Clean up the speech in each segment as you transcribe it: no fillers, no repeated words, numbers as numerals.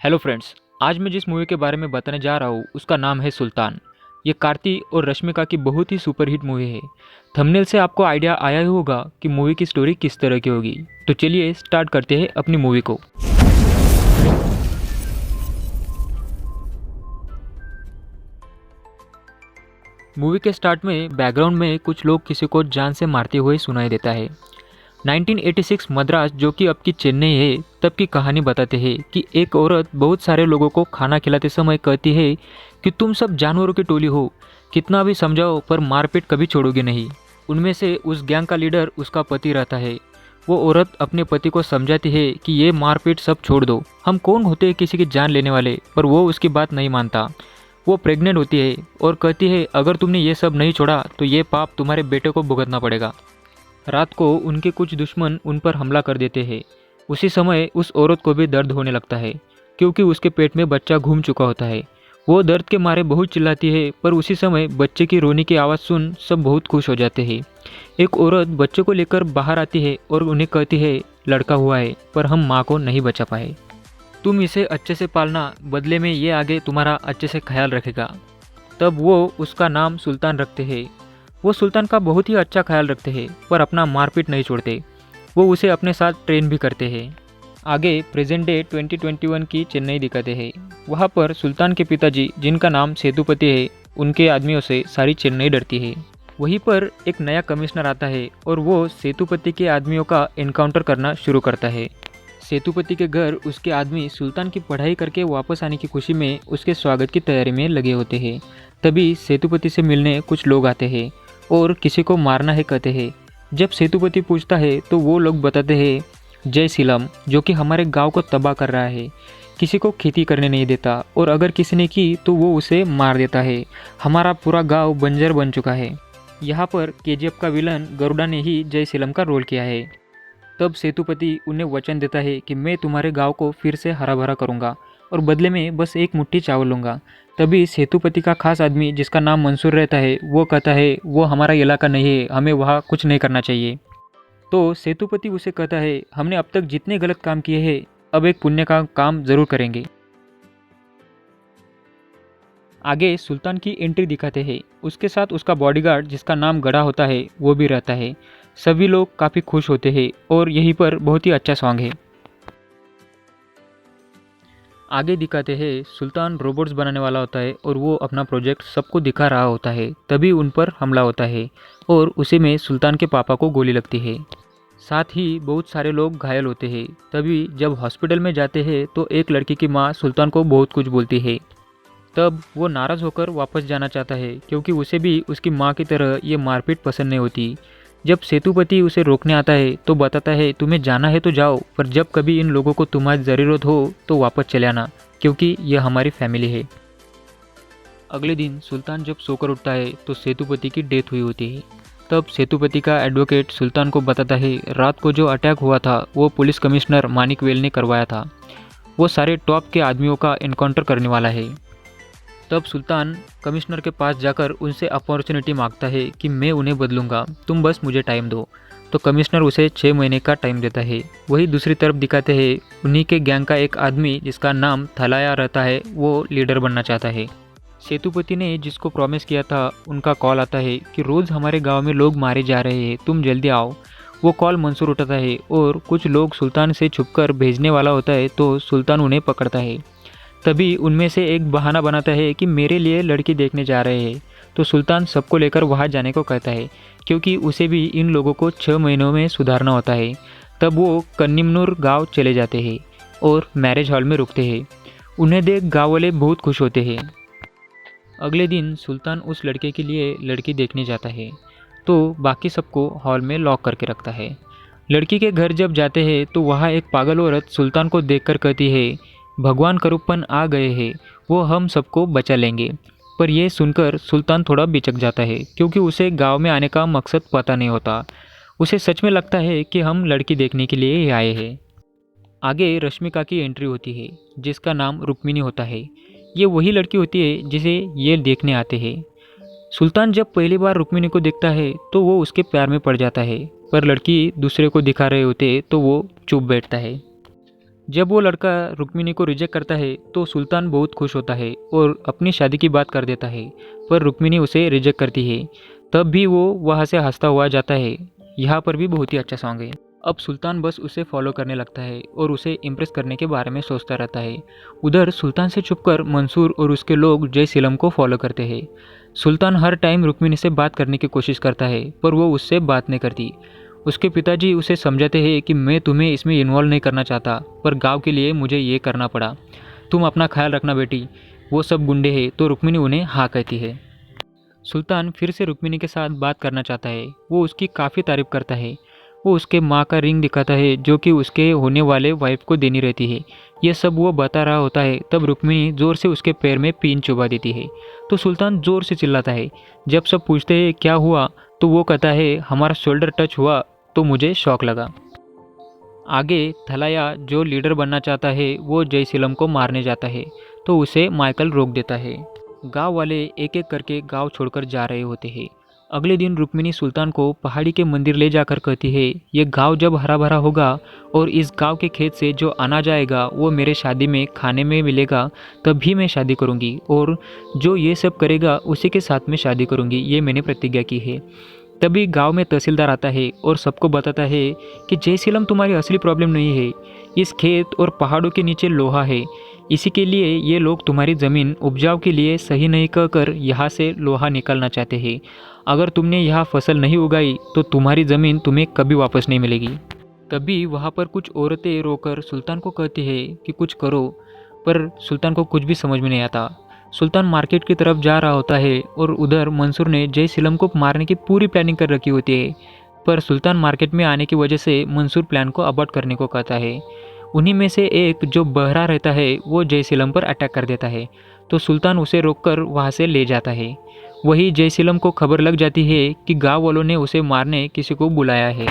Hello friends, आज मैं जिस मूवी के बारे में बताने जा रहा हूँ उसका नाम है सुल्तान। ये कार्ति और रश्मिका की बहुत ही सुपरहिट मूवी है। थंबनेल से आपको आइडिया आया ही होगा कि मूवी की स्टोरी किस तरह की होगी। तो चलिए स्टार्ट करते हैं अपनी मूवी को। मूवी के स्टार्ट में बैकग्राउंड में कुछ लोग किसी को जान से मारते हुए सुनाई देता है। 1986 मद्रास, जो कि अब की चेन्नई है, तब की कहानी बताते हैं कि एक औरत बहुत सारे लोगों को खाना खिलाते समय कहती है कि तुम सब जानवरों की टोली हो, कितना भी समझाओ पर मारपीट कभी छोड़ोगे नहीं। उनमें से उस गैंग का लीडर उसका पति रहता है। वो औरत अपने पति को समझाती है कि ये मारपीट सब छोड़ दो, हम कौन होते हैं किसी की जान लेने वाले, पर वो उसकी बात नहीं मानता। वो प्रेग्नेंट होती है और कहती है अगर तुमने ये सब नहीं छोड़ा तो ये पाप तुम्हारे बेटे को भुगतना पड़ेगा। रात को उनके कुछ दुश्मन उन पर हमला कर देते हैं। उसी समय उस औरत को भी दर्द होने लगता है क्योंकि उसके पेट में बच्चा घूम चुका होता है। वो दर्द के मारे बहुत चिल्लाती है, पर उसी समय बच्चे की रोने की आवाज़ सुन सब बहुत खुश हो जाते हैं। एक औरत बच्चे को लेकर बाहर आती है और उन्हें कहती है लड़का हुआ है पर हम माँ को नहीं बचा पाए, तुम इसे अच्छे से पालना, बदले में ये आगे तुम्हारा अच्छे से ख्याल रखेगा। तब वो उसका नाम सुल्तान रखते हैं। वो सुल्तान का बहुत ही अच्छा ख्याल रखते हैं पर अपना मारपीट नहीं छोड़ते। वो उसे अपने साथ ट्रेन भी करते हैं। आगे प्रेजेंट डे 2021 की चेन्नई दिखाते हैं। वहाँ पर सुल्तान के पिताजी, जिनका नाम सेतुपति है, उनके आदमियों से सारी चेन्नई डरती है। वहीं पर एक नया कमिश्नर आता है और वो सेतुपति के आदमियों का एनकाउंटर करना शुरू करता है। सेतुपति के घर उसके आदमी सुल्तान की पढ़ाई करके वापस आने की खुशी में उसके स्वागत की तैयारी में लगे होते हैं। तभी सेतुपति से मिलने कुछ लोग आते हैं और किसी को मारना है कहते हैं। जब सेतुपति पूछता है तो वो लोग बताते हैं जय सीलम, जो कि हमारे गांव को तबाह कर रहा है, किसी को खेती करने नहीं देता और अगर किसी ने की तो वो उसे मार देता है। हमारा पूरा गांव बंजर बन चुका है। यहाँ पर केजीएफ का विलन गरुड़ा ने ही जय सीलम का रोल किया है। तब सेतुपति उन्हें वचन देता है कि मैं तुम्हारे गांव को फिर से हरा भरा करूंगा और बदले में बस एक मुट्ठी चावल लूँगा। तभी सेतुपति का खास आदमी, जिसका नाम मंसूर रहता है, वो कहता है वो हमारा इलाका नहीं है, हमें वहाँ कुछ नहीं करना चाहिए। तो सेतुपति उसे कहता है हमने अब तक जितने गलत काम किए हैं, अब एक पुण्य का काम जरूर करेंगे। आगे सुल्तान की एंट्री दिखाते हैं। उसके साथ उसका बॉडीगार्ड, जिसका नाम गड़ा होता है, वो भी रहता है। सभी लोग काफ़ी खुश होते हैं और यहीं पर बहुत ही अच्छा सॉन्ग है। आगे दिखाते हैं सुल्तान रोबोट्स बनाने वाला होता है और वो अपना प्रोजेक्ट सबको दिखा रहा होता है। तभी उन पर हमला होता है और उसी में सुल्तान के पापा को गोली लगती है। साथ ही बहुत सारे लोग घायल होते हैं। तभी जब हॉस्पिटल में जाते हैं तो एक लड़की की माँ सुल्तान को बहुत कुछ बोलती है। तब वो नाराज़ होकर वापस जाना चाहता है क्योंकि उसे भी उसकी माँ की तरह ये मारपीट पसंद नहीं होती। जब सेतुपति उसे रोकने आता है तो बताता है तुम्हें जाना है तो जाओ, पर जब कभी इन लोगों को तुम्हारी ज़रूरत हो तो वापस चले आना, क्योंकि यह हमारी फैमिली है। अगले दिन सुल्तान जब सोकर उठता है तो सेतुपति की डेथ हुई होती है। तब सेतुपति का एडवोकेट सुल्तान को बताता है रात को जो अटैक हुआ था वो पुलिस कमिश्नर मानिकवेल ने करवाया था। वो सारे टॉप के आदमियों का एनकाउंटर करने वाला है। तब सुल्तान कमिश्नर के पास जाकर उनसे अपॉर्चुनिटी मांगता है कि मैं उन्हें बदलूंगा, तुम बस मुझे टाइम दो। तो कमिश्नर उसे 6 महीने का टाइम देता है। वही दूसरी तरफ दिखाते हैं उन्हीं के गैंग का एक आदमी, जिसका नाम थलाया रहता है, वो लीडर बनना चाहता है। सेतुपति ने जिसको प्रॉमिस किया था उनका कॉल आता है कि रोज़ हमारे गाँव में लोग मारे जा रहे हैं, तुम जल्दी आओ। वो कॉल मंसूर उठाता है और कुछ लोग सुल्तान से छुपकर भेजने वाला होता है तो सुल्तान उन्हें पकड़ता है। तभी उनमें से एक बहाना बनाता है कि मेरे लिए लड़की देखने जा रहे हैं। तो सुल्तान सबको लेकर वहां जाने को कहता है क्योंकि उसे भी इन लोगों को 6 महीनों में सुधारना होता है। तब वो कन्निमनूर गांव चले जाते हैं और मैरिज हॉल में रुकते हैं। उन्हें देख गाँव वाले बहुत खुश होते हैं। अगले दिन सुल्तान उस लड़के के लिए लड़की देखने जाता है तो बाकी सबको हॉल में लॉक करके रखता है। लड़की के घर जब जाते हैं तो वहाँ एक पागल औरत सुल्तान को देखकर कहती है भगवान करुप्पन आ गए हैं, वो हम सबको बचा लेंगे। पर यह सुनकर सुल्तान थोड़ा बिचक जाता है क्योंकि उसे गांव में आने का मकसद पता नहीं होता। उसे सच में लगता है कि हम लड़की देखने के लिए ही आए हैं। आगे रश्मिका की एंट्री होती है, जिसका नाम रुक्मिणी होता है। ये वही लड़की होती है जिसे ये देखने आते हैं। सुल्तान जब पहली बार रुक्मिणी को देखता है तो वो उसके प्यार में पड़ जाता है, पर लड़की दूसरे को दिखा रहे होते तो वो चुप बैठता है। जब वो लड़का रुक्मिणी को रिजेक्ट करता है तो सुल्तान बहुत खुश होता है और अपनी शादी की बात कर देता है, पर रुक्मिणी उसे रिजेक्ट करती है। तब भी वो वहाँ से हंसता हुआ जाता है। यहाँ पर भी बहुत ही अच्छा सॉन्ग है। अब सुल्तान बस उसे फॉलो करने लगता है और उसे इम्प्रेस करने के बारे में सोचता रहता है। उधर सुल्तान से छुपकर मंसूर और उसके लोग जय सीलम को फॉलो करते हैं। सुल्तान हर टाइम रुक्मिणी से बात करने की कोशिश करता है, पर वो उससे बात नहीं करती। उसके पिताजी उसे समझाते हैं कि मैं तुम्हें इसमें इन्वॉल्व नहीं करना चाहता, पर गांव के लिए मुझे ये करना पड़ा। तुम अपना ख्याल रखना बेटी। वो सब गुंडे हैं, तो रुक्मिणी उन्हें हाँ कहती है। सुल्तान फिर से रुक्मिणी के साथ बात करना चाहता है। वो उसकी काफ़ी तारीफ करता है। वो उसके माँ का रिंग दिखाता है जो कि उसके होने वाले वाइफ को देनी रहती है। ये सब वो बता रहा होता है, तब रुक्मिणी ज़ोर से उसके पैर में पीन चुभा देती है। तो सुल्तान ज़ोर से चिल्लाता है। जब सब पूछते हैं क्या हुआ, तो वो कहता है हमारा शोल्डर टच हुआ तो मुझे शॉक लगा। आगे थलाया जो लीडर बनना चाहता है वो जय सीलम को मारने जाता है, तो उसे माइकल रोक देता है। गांव वाले एक एक करके गांव छोड़कर जा रहे होते हैं। अगले दिन रुक्मिणी सुल्तान को पहाड़ी के मंदिर ले जाकर कहती है, ये गांव जब हरा भरा होगा और इस गांव के खेत से जो अनाज आएगा वो मेरे शादी में खाने में मिलेगा, तब भी मैं शादी करूंगी, और जो ये सब करेगा उसी के साथ में शादी करूंगी, ये मैंने प्रतिज्ञा की है। तभी गांव में तहसीलदार आता है और सबको बताता है कि जय सीलम तुम्हारी असली प्रॉब्लम नहीं है, इस खेत और पहाड़ों के नीचे लोहा है। इसी के लिए ये लोग तुम्हारी ज़मीन उपजाऊ के लिए सही नहीं कहकर यहाँ से लोहा निकालना चाहते हैं। अगर तुमने यहाँ फसल नहीं उगाई तो तुम्हारी ज़मीन तुम्हें कभी वापस नहीं मिलेगी। तभी वहाँ पर कुछ औरतें रोकर सुल्तान को कहती है कि कुछ करो, पर सुल्तान को कुछ भी समझ में नहीं आता। सुल्तान मार्केट की तरफ जा रहा होता है और उधर मंसूर ने जय सीलम को मारने की पूरी प्लानिंग कर रखी होती है, पर सुल्तान मार्केट में आने की वजह से मंसूर प्लान को अबॉर्ट करने को कहता है। उन्हीं में से एक जो बहरा रहता है वो जय सीलम पर अटैक कर देता है, तो सुल्तान उसे रोककर वहाँ से ले जाता है। वही जय सीलम को खबर लग जाती है कि गाँव वालों ने उसे मारने किसी को बुलाया है।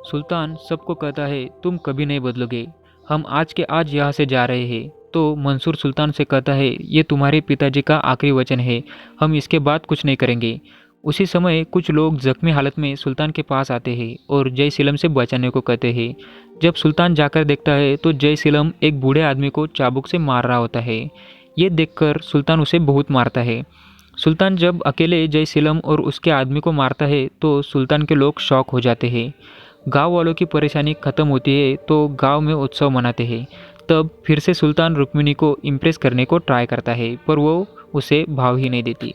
सुल्तान सबको कहता है तुम कभी नहीं बदलोगे, हम आज के आज यहाँ से जा रहे हैं। तो मंसूर सुल्तान से कहता है ये तुम्हारे पिताजी का आखिरी वचन है, हम इसके बाद कुछ नहीं करेंगे। उसी समय कुछ लोग जख्मी हालत में सुल्तान के पास आते हैं और जय सीलम से बचाने को कहते हैं। जब सुल्तान जाकर देखता है तो जय सीलम एक बूढ़े आदमी को चाबुक से मार रहा होता है। ये देखकर सुल्तान उसे बहुत मारता है। सुल्तान जब अकेले जय सीलम और उसके आदमी को मारता है तो सुल्तान के लोग शॉक हो जाते हैं। गांव वालों की परेशानी खत्म होती है तो गांव में उत्सव मनाते हैं। तब फिर से सुल्तान रुक्मिणी को इम्प्रेस करने को ट्राई करता है, पर वो उसे भाव ही नहीं देती।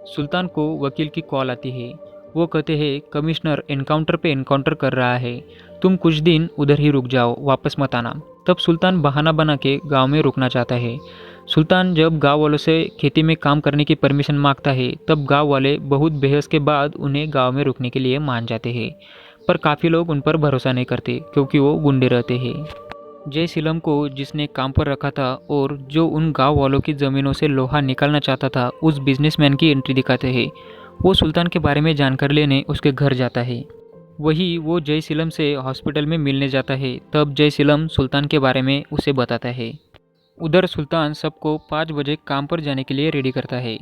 सुल्तान को वकील की कॉल आती है। वो कहते हैं कमिश्नर एनकाउंटर पे एनकाउंटर कर रहा है, तुम कुछ दिन उधर ही रुक जाओ, वापस मत आना। तब सुल्तान बहाना बना के गाँव में रुकना चाहता है। सुल्तान जब गांव वालों से खेती में काम करने की परमिशन मांगता है तब गांव वाले बहुत बहस के बाद उन्हें गांव में रुकने के लिए मान जाते हैं, पर काफ़ी लोग उन पर भरोसा नहीं करते क्योंकि वो गुंडे रहते हैं। जय सीलम को जिसने काम पर रखा था और जो उन गांव वालों की ज़मीनों से लोहा निकालना चाहता था, उस बिजनेसमैन की एंट्री दिखाते हैं। वो सुल्तान के बारे में जानकारी लेने उसके घर जाता है। वही वो जय सीलम से हॉस्पिटल में मिलने जाता है। तब जय सीलम सुल्तान के बारे में उसे बताता है। उधर सुल्तान सबको 5 बजे काम पर जाने के लिए रेडी करता है।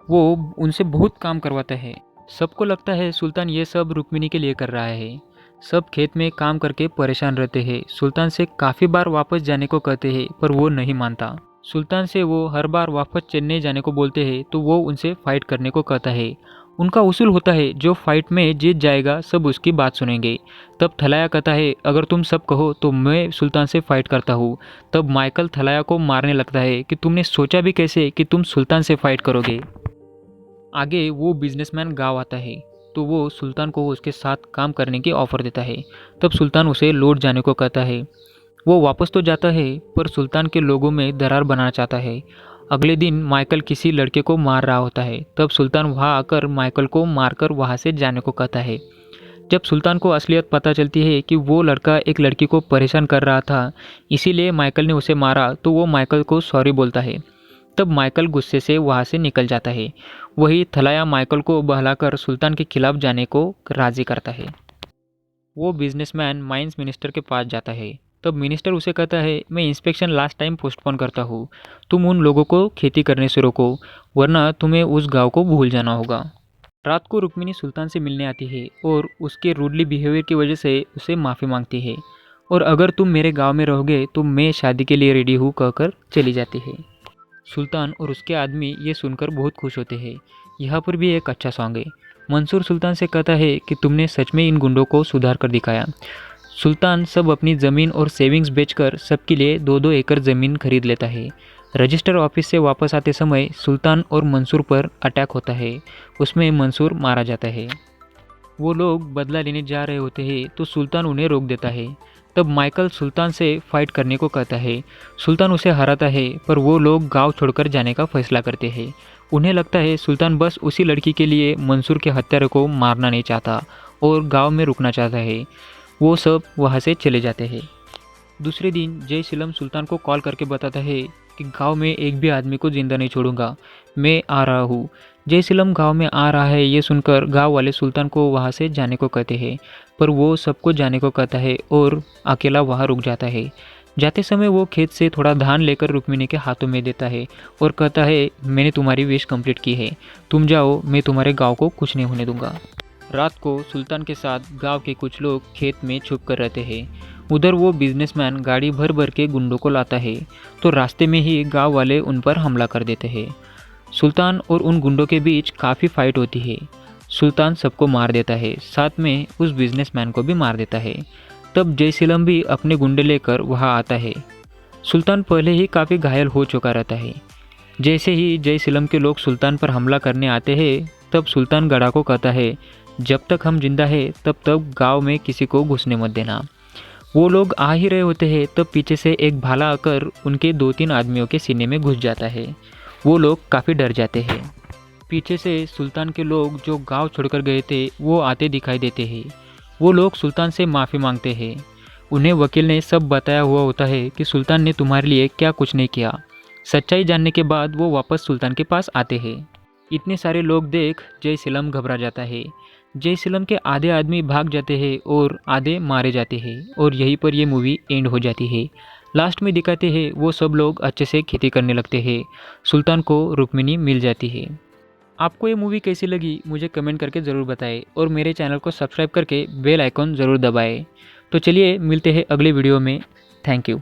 वो उनसे बहुत काम करवाता है। सबको लगता है सुल्तान ये सब रुक्मिणी के लिए कर रहा है। सब खेत में काम करके परेशान रहते हैं। सुल्तान से काफ़ी बार वापस जाने को कहते हैं, पर वो नहीं मानता। सुल्तान से वो हर बार वापस चेन्नई जाने को बोलते हैं तो वो उनसे फाइट करने को कहता है। उनका उसूल होता है जो फाइट में जीत जाएगा सब उसकी बात सुनेंगे। तब थलाया कहता है अगर तुम सब कहो तो मैं सुल्तान से फाइट करता हूँ। तब माइकल थलाया को मारने लगता है कि तुमने सोचा भी कैसे कि तुम सुल्तान से फाइट करोगे। आगे वो बिजनेसमैन गाँव आता है तो वो सुल्तान को उसके साथ काम करने की ऑफ़र देता है। तब सुल्तान उसे लौट जाने को कहता है। वो वापस तो जाता है पर सुल्तान के लोगों में दरार बनाना चाहता है। अगले दिन माइकल किसी लड़के को मार रहा होता है। तब सुल्तान वहाँ आकर माइकल को मारकर वहाँ से जाने को कहता है। जब सुल्तान को असलियत पता चलती है कि वो लड़का एक लड़की को परेशान कर रहा था, इसीलिए माइकल ने उसे मारा, तो वो माइकल को सॉरी बोलता है। तब माइकल गुस्से से वहाँ से निकल जाता है। वही थलाया माइकल को बहलाकर सुल्तान के खिलाफ जाने को राज़ी करता है। वो बिजनेसमैन माइंस मिनिस्टर के पास जाता है। तब मिनिस्टर उसे कहता है मैं इंस्पेक्शन लास्ट टाइम पोस्टपोन करता हूँ, तुम उन लोगों को खेती करने से रोको वरना तुम्हें उस गांव को भूल जाना होगा। रात को रुक्मिणी सुल्तान से मिलने आती है और उसके रूडली बिहेवियर की वजह से उसे माफ़ी मांगती है। और अगर तुम मेरे गांव में रहोगे तो मैं शादी के लिए रेडी हूँ कहकर चली जाती है। सुल्तान और उसके आदमी ये सुनकर बहुत खुश होते हैं। यहाँ पर भी एक अच्छा सॉन्ग है। मंसूर सुल्तान से कहता है कि तुमने सच में इन गुंडों को सुधार कर दिखाया। सुल्तान सब अपनी ज़मीन और सेविंग्स बेचकर सबके लिए 2-2 एकड़ ज़मीन खरीद लेता है। रजिस्टर ऑफिस से वापस आते समय सुल्तान और मंसूर पर अटैक होता है। उसमें मंसूर मारा जाता है। वो लोग बदला लेने जा रहे होते हैं तो सुल्तान उन्हें रोक देता है। तब माइकल सुल्तान से फाइट करने को कहता है। सुल्तान उसे हराता है पर वो लोग गांव छोड़कर जाने का फैसला करते हैं। उन्हें लगता है सुल्तान बस उसी लड़की के लिए मंसूर के हत्यारे को मारना नहीं चाहता और गांव में रुकना चाहता है। वो सब वहाँ से चले जाते हैं। दूसरे दिन जय सीलम सुल्तान को कॉल करके बताता है कि गांव में एक भी आदमी को जिंदा नहीं छोड़ूंगा, मैं आ रहा हूँ। जय सीलम गांव में आ रहा है ये सुनकर गांव वाले सुल्तान को वहाँ से जाने को कहते हैं, पर वो सबको जाने को कहता है और अकेला वहाँ रुक जाता है। जाते समय वो खेत से थोड़ा धान लेकर रुक्मिणी के हाथों में देता है और कहता है मैंने तुम्हारी विश कंप्लीट की है, तुम जाओ, मैं तुम्हारे गाँव को कुछ नहीं होने दूंगा। रात को सुल्तान के साथ गांव के कुछ लोग खेत में छुप कर रहते हैं। उधर वो बिजनेसमैन गाड़ी भर भर के गुंडों को लाता है तो रास्ते में ही गांव वाले उन पर हमला कर देते हैं। सुल्तान और उन गुंडों के बीच काफ़ी फाइट होती है। सुल्तान सबको मार देता है, साथ में उस बिजनेसमैन को भी मार देता है। तब जय सीलम भी अपने गुंडे लेकर वहाँ आता है। सुल्तान पहले ही काफ़ी घायल हो चुका रहता है। जैसे ही जय सीलम के लोग सुल्तान पर हमला करने आते हैं तब सुल्तान गधा को कहता है जब तक हम जिंदा है तब तक गांव में किसी को घुसने मत देना। वो लोग आ ही रहे होते हैं तब पीछे से एक भाला आकर उनके 2-3 आदमियों के सीने में घुस जाता है। वो लोग काफ़ी डर जाते हैं। पीछे से सुल्तान के लोग जो गांव छोड़कर गए थे वो आते दिखाई देते हैं। वो लोग सुल्तान से माफ़ी मांगते हैं। उन्हें वकील ने सब बताया हुआ होता है कि सुल्तान ने तुम्हारे लिए क्या कुछ नहीं किया। सच्चाई जानने के बाद वो वापस सुल्तान के पास आते हैं। इतने सारे लोग देख जय सीलम घबरा जाता है। जय सीलम के आधे आदमी भाग जाते हैं और आधे मारे जाते हैं और यहीं पर ये मूवी एंड हो जाती है। लास्ट में दिखाते हैं वो सब लोग अच्छे से खेती करने लगते हैं। सुल्तान को रुक्मिणी मिल जाती है। आपको ये मूवी कैसी लगी मुझे कमेंट करके ज़रूर बताएं और मेरे चैनल को सब्सक्राइब करके बेल आइकॉन ज़रूर दबाएं। तो चलिए मिलते हैं अगले वीडियो में। Thank you.